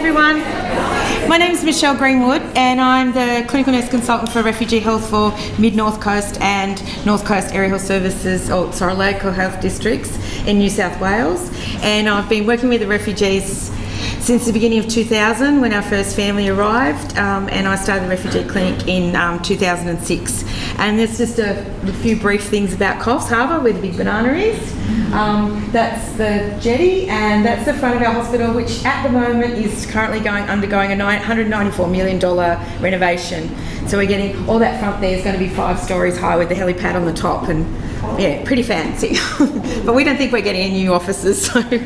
everyone. My name is Michelle Greenwood and I'm the Clinical Nurse Consultant for Refugee Health for Mid-North Coast and North Coast Area Health Services, local health districts in New South Wales. And I've been working with the refugees since the beginning of 2000 when our first family arrived, and I started the refugee clinic in 2006. And there's just a few brief things about Coffs Harbour, where the big banana is. That's the jetty, and that's the front of our hospital, which at the moment is currently undergoing a $194 million renovation. So we're getting all that front there is going to be 5 stories high with the helipad on the top, and yeah, pretty fancy. But we don't think we're getting any new offices, so okay.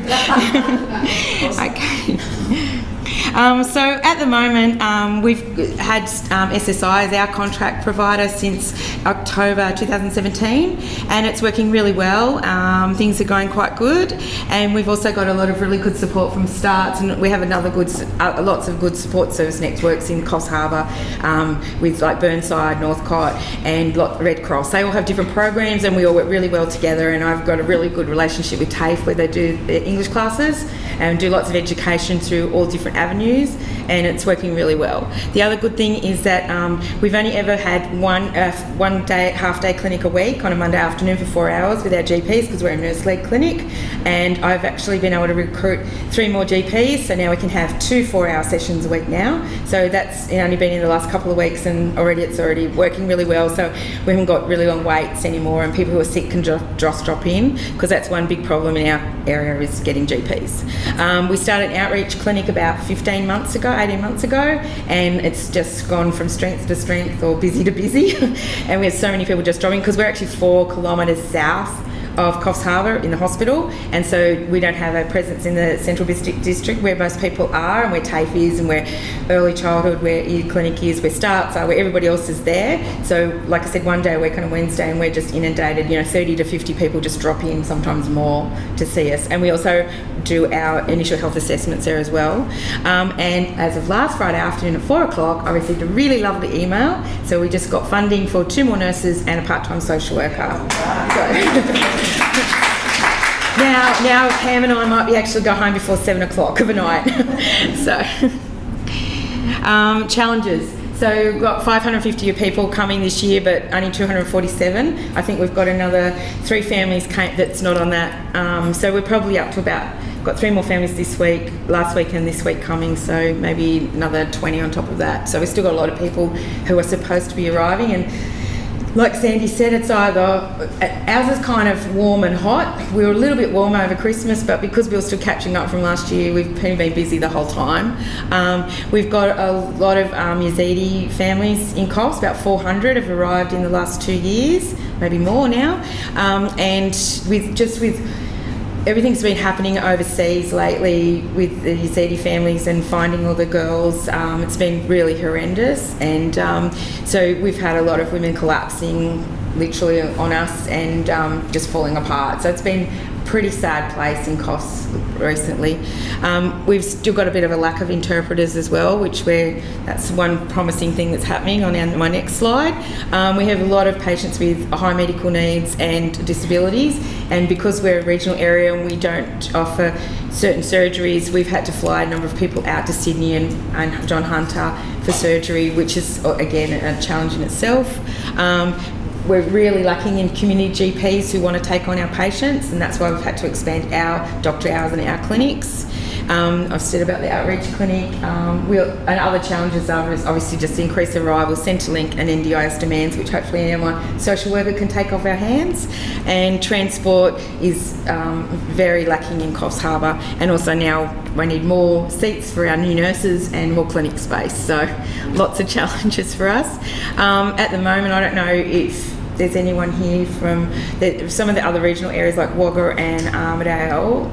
So at the moment, we've had SSI as our contract provider since October 2017, and it's working really well. Things are going quite good, and we've also got a lot of really good support from Starts, and we have lots of good support service networks in Coffs Harbour with like Burnside, Northcote, and Red Cross. They all have different programs, and we all work really well together. And I've got a really good relationship with TAFE, where they do their English classes and do lots of education through all different avenues, and it's working really well. The other good thing is that we've only ever had one half-day clinic a week on a Monday afternoon for 4 hours with our GPs, because we're a nurse-led clinic, and I've actually been able to recruit 3 more GPs, so now we can have 2 4-hour sessions a week now. So that's only been in the last couple of weeks, and it's already working really well. So we haven't got really long waits anymore, and people who are sick can just drop in, because that's one big problem in our area is getting GPs. We started an outreach clinic about 18 months ago, and it's just gone from strength to strength, or busy to busy. And we have so many people just dropping, because we're actually 4 kilometres south of Coffs Harbour in the hospital, and so we don't have a presence in the central district where most people are, and where TAFE is, and where early childhood, where ED clinic is, where Starts are, where everybody else is there. So like I said, one day a week on a Wednesday, and we're just inundated, 30 to 50 people just drop in, sometimes more, to see us. And we also do our initial health assessments there as well. And as of last Friday afternoon at 4 o'clock, I received a really lovely email. So we just got funding for 2 more nurses and a part-time social worker. So now Pam and I might be actually go home before 7 o'clock of a night. So challenges. So we've got 550 people coming this year, but only 247. I think we've got another 3 families that's not on that. So we're probably up to got 3 more families this week, last week and this week coming, so maybe another 20 on top of that. So we've still got a lot of people who are supposed to be arriving, and like Sandy said, it's either, ours is kind of warm and hot. We were a little bit warm over Christmas, but because we were still catching up from last year, we've been busy the whole time. We've got a lot of Yazidi families in Coffs, about 400 have arrived in the last 2 years, maybe more now. And with everything's been happening overseas lately with the Yazidi families and finding all the girls. It's been really horrendous, and so we've had a lot of women collapsing literally on us and just falling apart. So it's been a pretty sad place in Coffs recently. We've still got a bit of a lack of interpreters as well, that's one promising thing that's happening on my next slide. We have a lot of patients with high medical needs and disabilities, and because we're a regional area and we don't offer certain surgeries, we've had to fly a number of people out to Sydney and John Hunter for surgery, which is again a challenge in itself. We're really lacking in community GPs who want to take on our patients, and that's why we've had to expand our doctor hours and our clinics. I've said about the outreach clinic. And other challenges are obviously just increased arrivals, Centrelink and NDIS demands, which hopefully now my social worker can take off our hands. And transport is very lacking in Coffs Harbour, and also now we need more seats for our new nurses and more clinic space. So lots of challenges for us. At the moment, I don't know if there's anyone here from some of the other regional areas like Wagga and Armidale.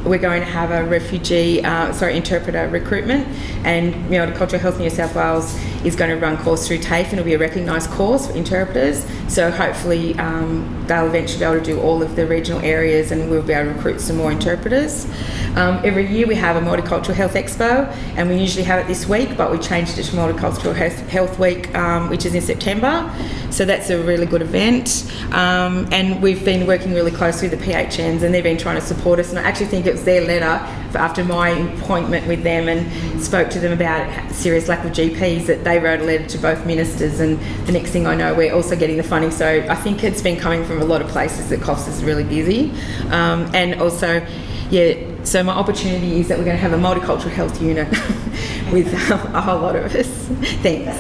We're going to have a interpreter recruitment, and Multicultural Health New South Wales is going to run course through TAFE, and it'll be a recognised course for interpreters. So hopefully they'll eventually be able to do all of the regional areas, and we'll be able to recruit some more interpreters. Every year we have a Multicultural Health Expo, and we usually have it this week, but we changed it to Multicultural Health Week, which is in September. So that's a really good event. And we've been working really closely with the PHNs, and they've been trying to support us. And I actually think it was their letter after my appointment with them and spoke to them about serious lack of GPs, that they wrote a letter to both ministers, and the next thing I know we're also getting the funding. So I think it's been coming from a lot of places that COFS is really busy. And also, so my opportunity is that we're going to have a multicultural health unit with a whole lot of us. Thanks.